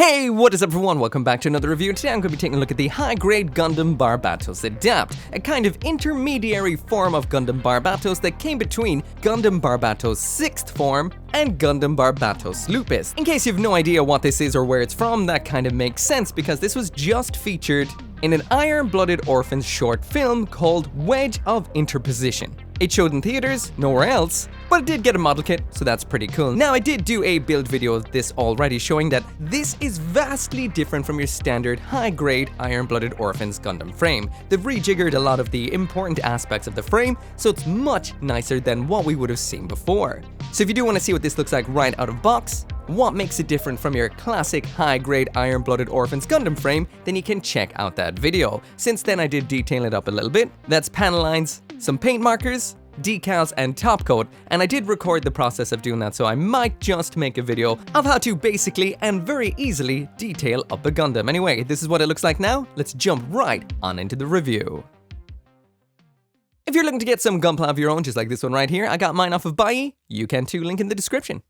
Hey, what is up everyone? Welcome back to another review. Today I'm going to be taking a look at the high-grade Gundam Barbatos Adapt, a kind of intermediary form of Gundam Barbatos that came between Gundam Barbatos 6th form and Gundam Barbatos Lupus. In case you have no idea what this is or where it's from, that kind of makes sense because this was just featured in an Iron-Blooded Orphans short film called Wedge of Interposition. It showed in theaters, nowhere else, but it did get a model kit, so that's pretty cool. Now, I did do a build video of this already, showing that this is vastly different from your standard high-grade Iron-Blooded Orphans Gundam frame. They've rejiggered a lot of the important aspects of the frame, so it's much nicer than what we would have seen before. So if you do want to see what this looks like right out of box, what makes it different from your classic high-grade Iron-Blooded Orphans Gundam frame, then you can check out that video. Since then I did detail it up a little bit. That's panel lines, some paint markers, decals, and top coat, and I did record the process of doing that, so I might just make a video of how to basically and very easily detail up a Gundam. Anyway, this is what it looks like now. Let's jump right on into the review. If you're looking to get some gunpla of your own, just like this one right here, I got mine off of Buy. You can too, link in the description.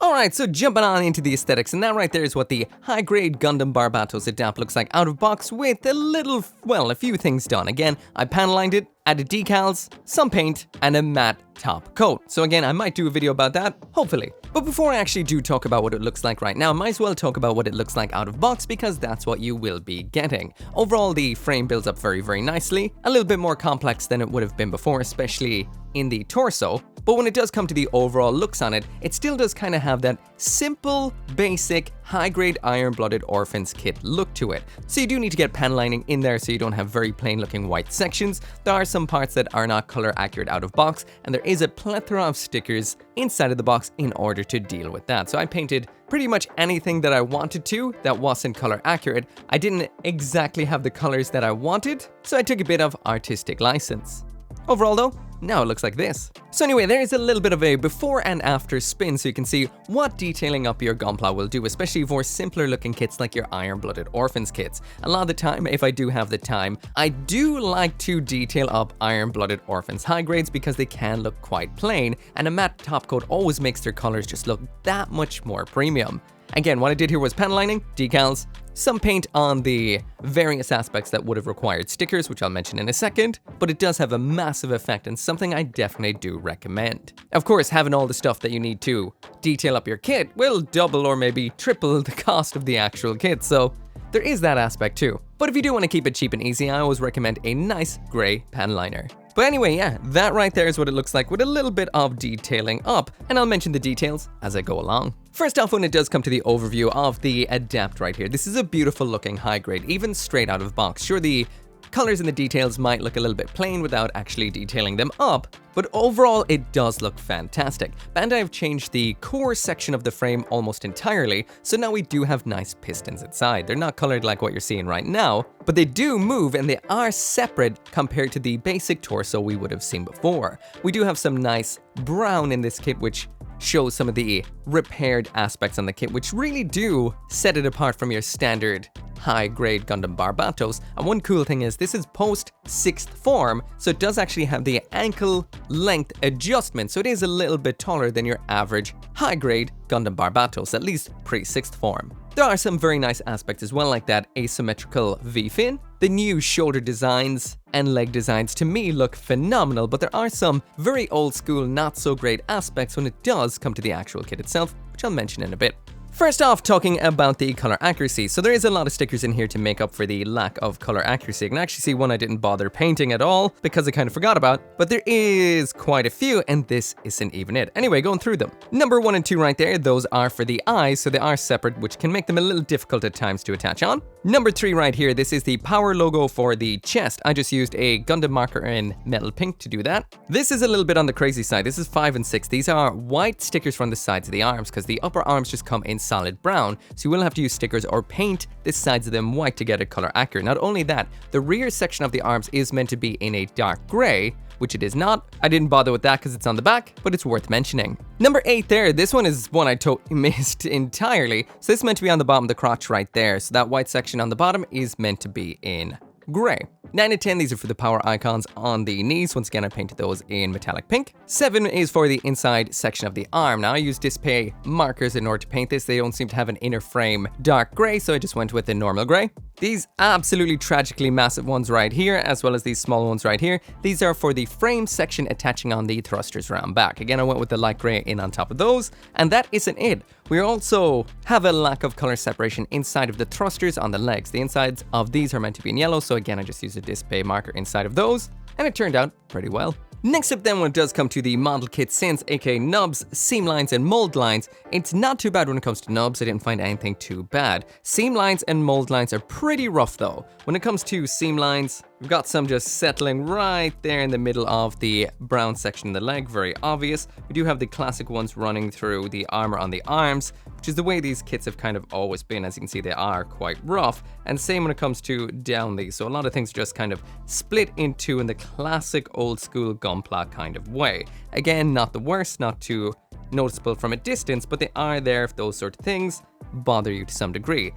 Alright, so jumping on into the aesthetics, and that right there is what the high-grade Gundam Barbatos Adapt looks like out of box with a few things done. Again, I panel lined it, added decals, some paint, and a matte top coat. So again, I might do a video about that, hopefully. But before I actually do talk about what it looks like right now, I might as well talk about what it looks like out of box because that's what you will be getting. Overall, the frame builds up very nicely, a little bit more complex than it would have been before, especially in the torso. But when it does come to the overall looks on it, it still does kind of have that simple, basic, high-grade Iron-Blooded Orphans kit look to it. So you do need to get panel lining in there so you don't have very plain looking white sections. There are some parts that are not color accurate out of box, and there is a plethora of stickers inside of the box in order to deal with that. So I painted pretty much anything that I wanted to that wasn't color accurate. I didn't exactly have the colors that I wanted, so I took a bit of artistic license. Overall though, now it looks like this. So anyway, there is a little bit of a before and after spin so you can see what detailing up your gunpla will do, especially for simpler looking kits like your Iron-Blooded Orphans kits. A lot of the time, if I do have the time, I do like to detail up Iron-Blooded Orphans high grades because they can look quite plain, and a matte top coat always makes their colors just look that much more premium. Again, what I did here was panel lining, decals, some paint on the various aspects that would have required stickers, which I'll mention in a second, but it does have a massive effect and something I definitely do recommend. Of course, having all the stuff that you need to detail up your kit will double or maybe triple the cost of the actual kit, so there is that aspect too. But if you do want to keep it cheap and easy, I always recommend a nice grey panel liner. But anyway, yeah, that right there is what it looks like with a little bit of detailing up, and I'll mention the details as I go along. First off, when it does come to the overview of the Adapt right here, this is a beautiful looking high grade, even straight out of box. Sure, the colors and the details might look a little bit plain without actually detailing them up, but overall it does look fantastic. Bandai have changed the core section of the frame almost entirely, so now we do have nice pistons inside. They're not colored like what you're seeing right now, but they do move and they are separate compared to the basic torso we would have seen before. We do have some nice brown in this kit, which shows some of the repaired aspects on the kit, which really do set it apart from your standard high-grade Gundam Barbatos. And one cool thing is this is post 6th form, so it does actually have the ankle length adjustment, so it is a little bit taller than your average high-grade Gundam Barbatos, at least pre-6th form. There are some very nice aspects as well, like that asymmetrical V-fin. The new shoulder designs and leg designs to me look phenomenal, but there are some very old school, not so great aspects when it does come to the actual kit itself, which I'll mention in a bit. First off, talking about the color accuracy. So there is a lot of stickers in here to make up for the lack of color accuracy. I can actually see one I didn't bother painting at all because I kind of forgot about, but there is quite a few, and this isn't even it. Anyway, going through them. Number 1 and 2 right there, those are for the eyes, so they are separate, which can make them a little difficult at times to attach on. Number 3 right here, this is the power logo for the chest. I just used a Gundam marker in metal pink to do that. This is a little bit on the crazy side. This is 5 and 6. These are white stickers from the sides of the arms because the upper arms just come in solid brown, so you will have to use stickers or paint the sides of them white to get it color accurate. Not only that, the rear section of the arms is meant to be in a dark gray, which it is not. I didn't bother with that because it's on the back, but it's worth mentioning. Number 8 there, this one is one I totally missed entirely. So this is meant to be on the bottom of the crotch right there, so that white section on the bottom is meant to be in gray. 9 and 10, these are for the power icons on the knees. Once again, I painted those in metallic pink. 7 is for the inside section of the arm. Now, I used display markers in order to paint this. They don't seem to have an inner frame dark gray, so I just went with the normal gray. These absolutely tragically massive ones right here, as well as these small ones right here, these are for the frame section attaching on the thrusters around back. Again, I went with the light gray in on top of those, and that isn't it. We also have a lack of color separation inside of the thrusters on the legs. The insides of these are meant to be in yellow, so again, I just used a display marker inside of those, and it turned out pretty well. Next up then, when it does come to the model kit since, aka nubs, seam lines, and mold lines, it's not too bad when it comes to nubs. I didn't find anything too bad. Seam lines and mold lines are pretty rough though. When it comes to seam lines, we've got some just settling right there in the middle of the brown section of the leg, very obvious. We do have the classic ones running through the armor on the arms, which is the way these kits have kind of always been. As you can see, they are quite rough. And same when it comes to down these. So a lot of things just kind of split in two in the classic old school gunpla kind of way. Again, not the worst, not too noticeable from a distance, but they are there if those sort of things bother you to some degree.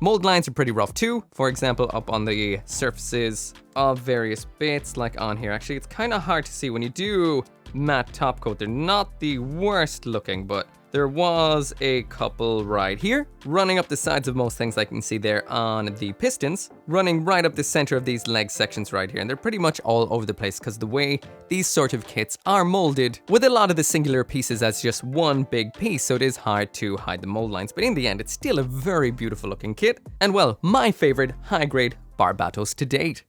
Mold lines are pretty rough too. For example, up on the surfaces of various bits, like on here. Actually, it's kind of hard to see when you do matte top coat. They're not the worst looking, but there was a couple right here, running up the sides of most things, like you can see there on the pistons, running right up the center of these leg sections right here. And they're pretty much all over the place because the way these sort of kits are molded with a lot of the singular pieces as just one big piece, so it is hard to hide the mold lines. But in the end, it's still a very beautiful looking kit. And well, my favorite high-grade Barbatos to date.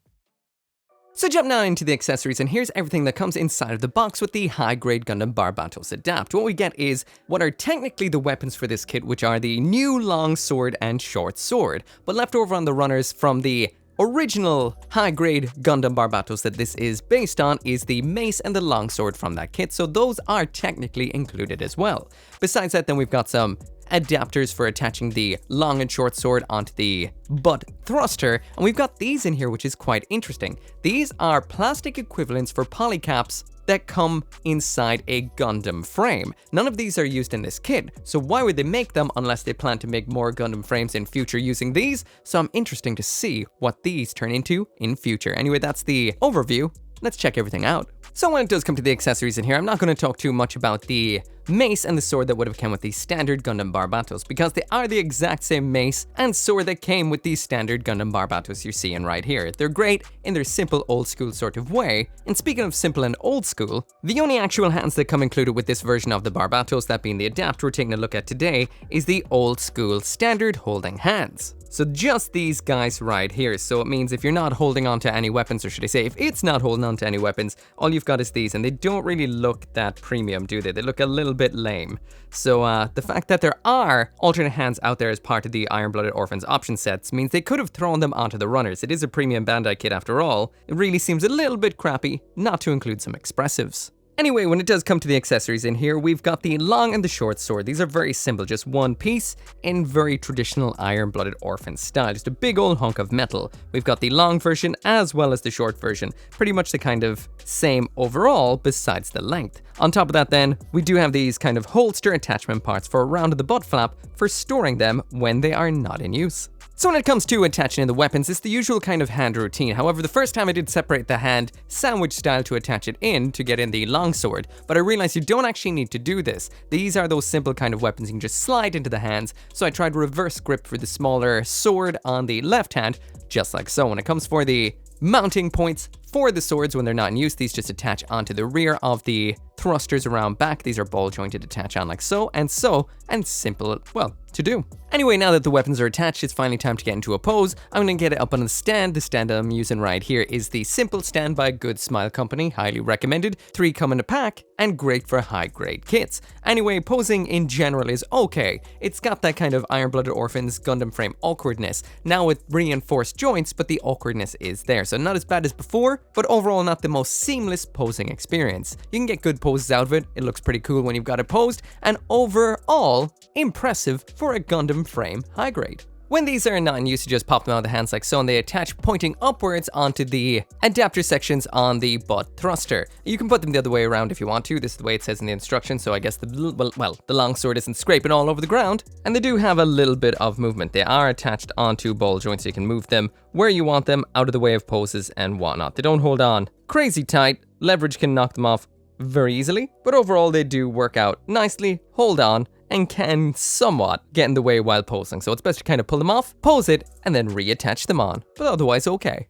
So jump now into the accessories, and here's everything that comes inside of the box with the high-grade Gundam Barbatos Adapt. What we get is what are technically the weapons for this kit, which are the new long sword and short sword, but left over on the runners from the original high-grade Gundam Barbatos that this is based on is the mace and the longsword from that kit, so those are technically included as well. Besides that, then we've got some adapters for attaching the long and short sword onto the butt thruster, and we've got these in here, which is quite interesting. These are plastic equivalents for polycaps that come inside a Gundam frame. None of these are used in this kit, so why would they make them unless they plan to make more Gundam frames in future using these? So I'm interested to see what these turn into in future. Anyway, that's the overview. Let's check everything out. So when it does come to the accessories in here, I'm not going to talk too much about the mace and the sword that would have come with the standard Gundam Barbatos, because they are the exact same mace and sword that came with the standard Gundam Barbatos you're seeing right here. They're great in their simple old school sort of way, and speaking of simple and old school, the only actual hands that come included with this version of the Barbatos, that being the adapt we're taking a look at today, is the old school standard holding hands. So just these guys right here. So it means if you're not holding on to any weapons, or should I say if it's not holding on to any weapons, all you've got is these, and they don't really look that premium, do they? They look a little bit lame. So the fact that there are alternate hands out there as part of the Iron-Blooded Orphans option sets means they could have thrown them onto the runners. It is a premium Bandai kit after all. It really seems a little bit crappy not to include some expressives. Anyway, when it does come to the accessories in here, we've got the long and the short sword. These are very simple, just one piece in very traditional Iron-Blooded Orphan style, just a big old hunk of metal. We've got the long version as well as the short version, pretty much the kind of same overall besides the length. On top of that then, we do have these kind of holster attachment parts for around the butt flap for storing them when they are not in use. So when it comes to attaching in the weapons, it's the usual kind of hand routine. However, the first time I did separate the hand sandwich style to attach it in to get in the longsword, but I realized you don't actually need to do this. These are those simple kind of weapons you can just slide into the hands, so I tried reverse grip for the smaller sword on the left hand, just like so. When it comes for the mounting points for the swords when they're not in use, these just attach onto the rear of the thrusters around back. These are ball jointed, attach on like so, and simple, well, to do. Anyway, now that the weapons are attached, it's finally time to get into a pose. I'm gonna get it up on the stand. The stand I'm using right here is the Simple Stand by Good Smile Company, highly recommended. 3 come in a pack, and great for high-grade kits. Anyway, posing in general is okay. It's got that kind of Iron-Blooded Orphans Gundam frame awkwardness, now with reinforced joints, but the awkwardness is there. So not as bad as before, but overall not the most seamless posing experience. You can get good poses out of it, it looks pretty cool when you've got it posed, and overall, impressive for a Gundam frame high grade. When these are not in use, you just pop them out of the hands like so, and they attach pointing upwards onto the adapter sections on the butt thruster. You can put them the other way around if you want to. This is the way it says in the instructions, so I guess the longsword isn't scraping all over the ground. And they do have a little bit of movement. They are attached onto ball joints, so you can move them where you want them, out of the way of poses and whatnot. They don't hold on crazy tight. Leverage can knock them off very easily, but overall they do work out nicely, hold on, and can somewhat get in the way while posing. So it's best to kind of pull them off, pose it, and then reattach them on, but otherwise okay.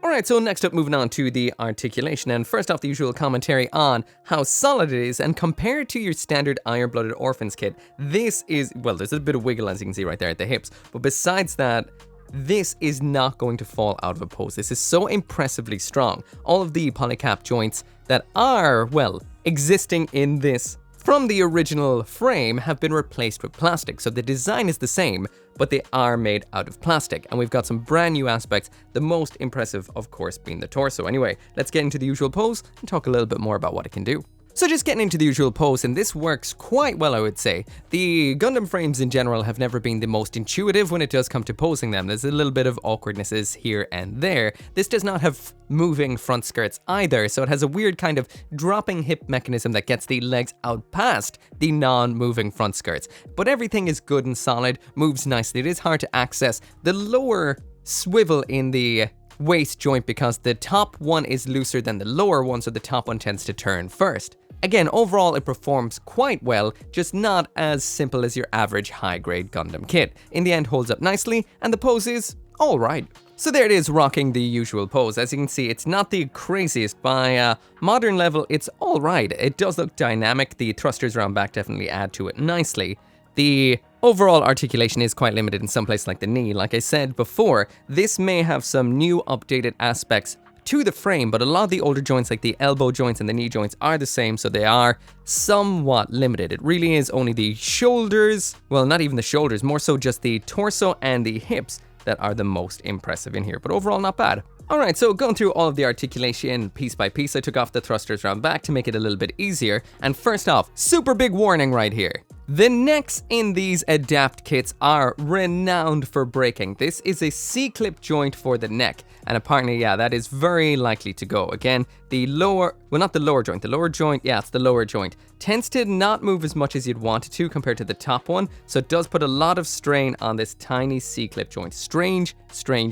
Alright, so next up, moving on to the articulation, and first off, the usual commentary on how solid it is, and compared to your standard Iron-Blooded Orphans kit, this is, well, there's a bit of wiggle as you can see right there at the hips, but besides that, this is not going to fall out of a pose. This is so impressively strong. All of the polycap joints that are, well, existing in this from the original frame have been replaced with plastic. So the design is the same, but they are made out of plastic. And we've got some brand new aspects, the most impressive, of course, being the torso. Anyway, let's get into the usual pose and talk a little bit more about what it can do. So just getting into the usual pose, and this works quite well, I would say. The Gundam frames in general have never been the most intuitive when it does come to posing them. There's a little bit of awkwardnesses here and there. This does not have moving front skirts either, so it has a weird kind of dropping hip mechanism that gets the legs out past the non-moving front skirts. But everything is good and solid, moves nicely. It is hard to access the lower swivel in the waist joint because the top one is looser than the lower one, so the top one tends to turn first. Again, overall it performs quite well, just not as simple as your average high-grade Gundam kit. In the end, holds up nicely, and the pose is alright. So there it is, rocking the usual pose. As you can see, it's not the craziest. By modern level, it's alright. It does look dynamic. The thrusters around back definitely add to it nicely. The overall articulation is quite limited in some places like the knee. Like I said before, this may have some new updated aspects to the frame, but a lot of the older joints like the elbow joints and the knee joints are the same, so they are somewhat limited. It really is only the shoulders, well, not even the shoulders, more so just the torso and the hips that are the most impressive in here, but overall not bad. Alright, so going through all of the articulation piece by piece, I took off the thrusters around back to make it a little bit easier. And first off, super big warning right here. The necks in these adapt kits are renowned for breaking. This is a C-clip joint for the neck, and apparently, yeah, that is very likely to go. Again, the lower, well, not the lower joint, the lower joint, yeah, it's the lower joint, tends to not move as much as you'd want it to compared to the top one, so it does put a lot of strain on this tiny C-clip joint. Strange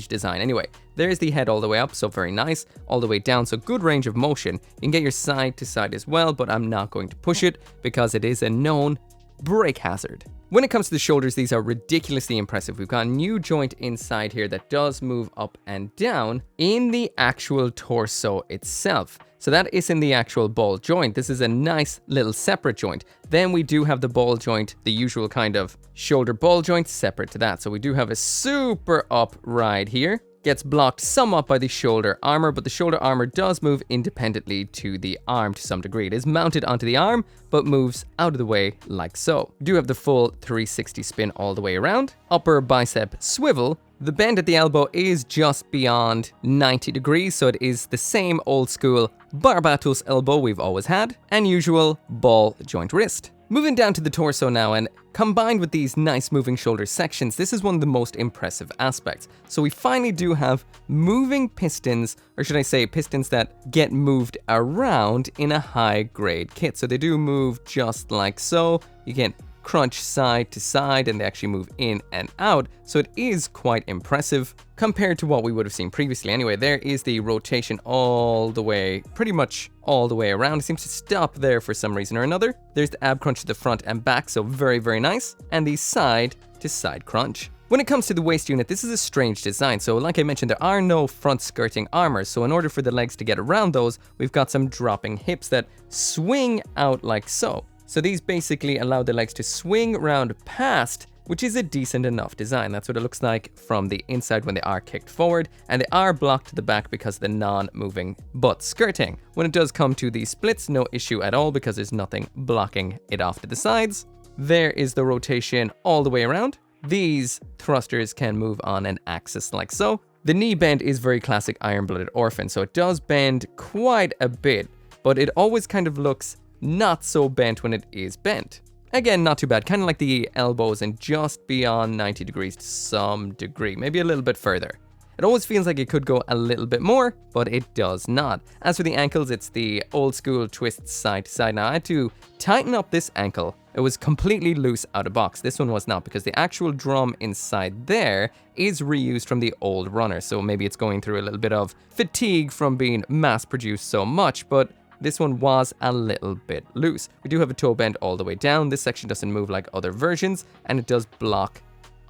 design. Anyway, there's the head all the way up, so very nice, all the way down, so good range of motion. You can get your side to side as well, but I'm not going to push it because it is a known break hazard. When it comes to the shoulders, these are ridiculously impressive. We've got a new joint inside here that does move up and down in the actual torso itself. So that is in the actual ball joint. This is a nice little separate joint. Then we do have the ball joint, the usual kind of shoulder ball joint separate to that. So we do have a super up ride here. Gets blocked somewhat by the shoulder armor, but the shoulder armor does move independently to the arm to some degree. It is mounted onto the arm, but moves out of the way like so. We do have the full 360 spin all the way around. Upper bicep swivel. The bend at the elbow is just beyond 90 degrees, so it is the same old school Barbatos elbow we've always had, and usual ball joint wrist. Moving down to the torso now, and combined with these nice moving shoulder sections, this is one of the most impressive aspects. So we finally do have moving pistons, or should I say pistons that get moved around in a high grade kit. So they do move just like so. You can crunch side to side and they actually move in and out, so it is quite impressive compared to what we would have seen previously. Anyway, there is the rotation all the way, pretty much all the way around. It seems to stop there for some reason or another. There's the ab crunch to the front and back, so very nice, and the side to side crunch. When it comes to the waist unit, this is a strange design. So like I mentioned, there are no front skirting armors, so in order for the legs to get around those, we've got some dropping hips that swing out like so. So these basically allow the legs to swing around past, which is a decent enough design. That's what it looks like from the inside when they are kicked forward, and they are blocked to the back because of the non-moving butt skirting. When it does come to the splits, no issue at all because there's nothing blocking it off to the sides. There is the rotation all the way around. These thrusters can move on an axis like so. The knee bend is very classic Iron-Blooded Orphan, so it does bend quite a bit, but it always kind of looks not so bent when it is bent. Again, not too bad, kind of like the elbows and just beyond 90 degrees to some degree, maybe a little bit further. It always feels like it could go a little bit more, but it does not. As for the ankles, it's the old school twist side to side. Now I had to tighten up this ankle. It was completely loose out of box. This one was not, because the actual drum inside there is reused from the old runner. So maybe it's going through a little bit of fatigue from being mass produced so much, but this one was a little bit loose. We do have a toe bend all the way down. This section doesn't move like other versions, and it does block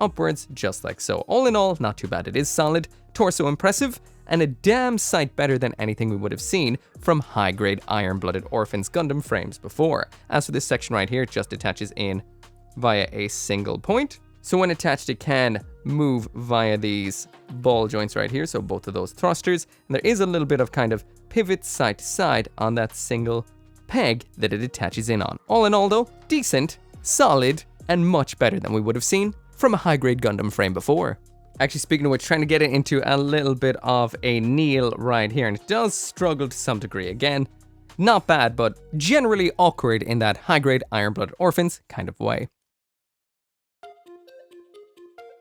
upwards just like so. All in all, not too bad. It is solid, torso impressive, and a damn sight better than anything we would have seen from high-grade Iron-Blooded Orphans Gundam frames before. As for this section right here, it just attaches in via a single point. So when attached, it can move via these ball joints right here, so both of those thrusters. And there is a little bit of kind of pivot side to side on that single peg that it attaches in on. All in all though, decent, solid, and much better than we would have seen from a high-grade Gundam frame before. Actually, speaking of which, trying to get it into a little bit of a kneel right here, and it does struggle to some degree. Again, not bad, but generally awkward in that high-grade Iron-Blooded Orphans kind of way.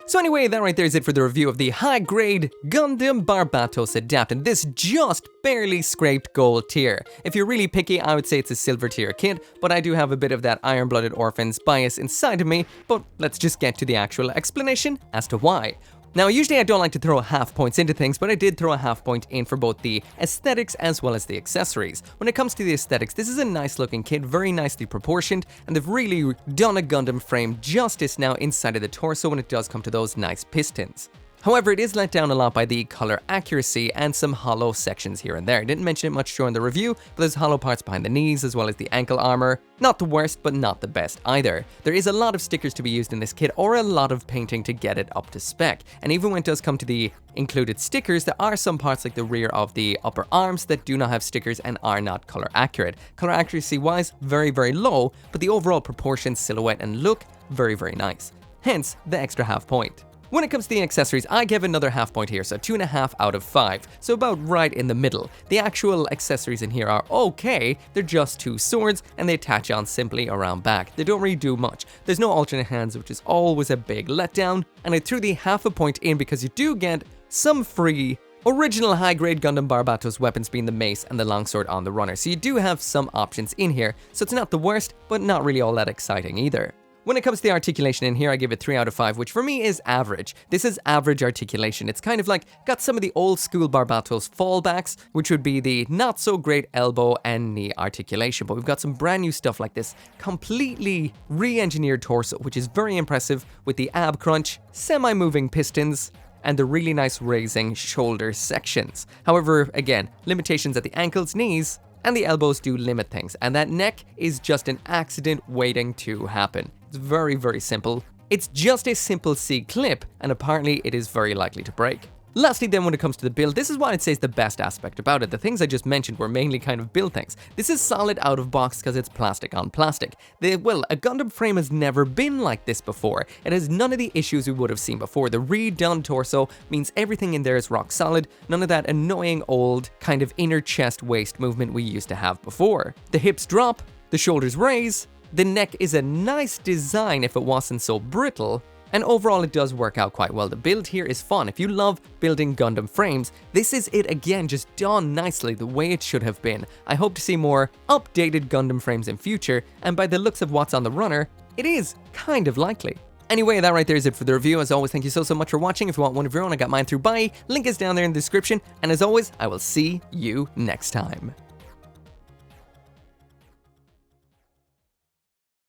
So anyway, that right there is it for the review of the high-grade Gundam Barbatos Adapt, and this just barely scraped gold tier. If you're really picky, I would say it's a silver tier kit, but I do have a bit of that Iron-Blooded Orphans bias inside of me, but let's just get to the actual explanation as to why. Now, usually I don't like to throw half points into things, but I did throw a half point in for both the aesthetics as well as the accessories. When it comes to the aesthetics, this is a nice looking kit, very nicely proportioned, and they've really done a Gundam frame justice now inside of the torso when it does come to those nice pistons. However, it is let down a lot by the color accuracy and some hollow sections here and there. I didn't mention it much during the review, but there's hollow parts behind the knees as well as the ankle armor. Not the worst, but not the best either. There is a lot of stickers to be used in this kit, or a lot of painting to get it up to spec. And even when it does come to the included stickers, there are some parts like the rear of the upper arms that do not have stickers and are not color accurate. Color accuracy wise, very, very low, but the overall proportion, silhouette, and look, very, very nice. Hence, the extra half point. When it comes to the accessories, I give another half point here, so 2.5 out of 5, so about right in the middle. The actual accessories in here are okay, they're just two swords, and they attach on simply around back. They don't really do much. There's no alternate hands, which is always a big letdown, and I threw the half a point in because you do get some free original high-grade Gundam Barbatos weapons, being the mace and the longsword on the runner, so you do have some options in here, so it's not the worst, but not really all that exciting either. When it comes to the articulation in here, I give it 3 out of 5, which for me is average. This is average articulation. It's kind of like got some of the old school Barbatos fallbacks, which would be the not so great elbow and knee articulation, but we've got some brand new stuff like this completely re-engineered torso, which is very impressive with the ab crunch, semi-moving pistons, and the really nice raising shoulder sections. However, again, limitations at the ankles, knees, and the elbows do limit things, and that neck is just an accident waiting to happen. It's very, very simple. It's just a simple C clip, and apparently it is very likely to break. Lastly then, when it comes to the build, this is what I'd say is the best aspect about it. The things I just mentioned were mainly kind of build things. This is solid out of box because it's plastic on plastic. Well, a Gundam frame has never been like this before. It has none of the issues we would have seen before. The redone torso means everything in there is rock solid, none of that annoying old kind of inner chest waist movement we used to have before. The hips drop, the shoulders raise, the neck is a nice design if it wasn't so brittle, and overall it does work out quite well. The build here is fun. If you love building Gundam frames, this is it again, just done nicely the way it should have been. I hope to see more updated Gundam frames in future, and by the looks of what's on the runner, it is kind of likely. Anyway, that right there is it for the review. As always, thank you so much for watching. If you want one of your own, I got mine through Buy. Link is down there in the description, and as always, I will see you next time.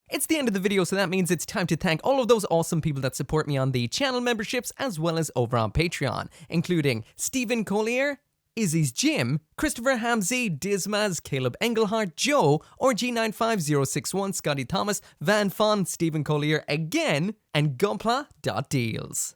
It's the end of the video, so that means it's time to thank all of those awesome people that support me on the channel memberships as well as over on Patreon, including Stephen Collier, Izzy's Jim, Christopher Hamzy, Dismaz, Caleb Engelhardt, Joe, RG95061, Scotty Thomas, Van Fon, Stephen Collier again, and gunpla.deals.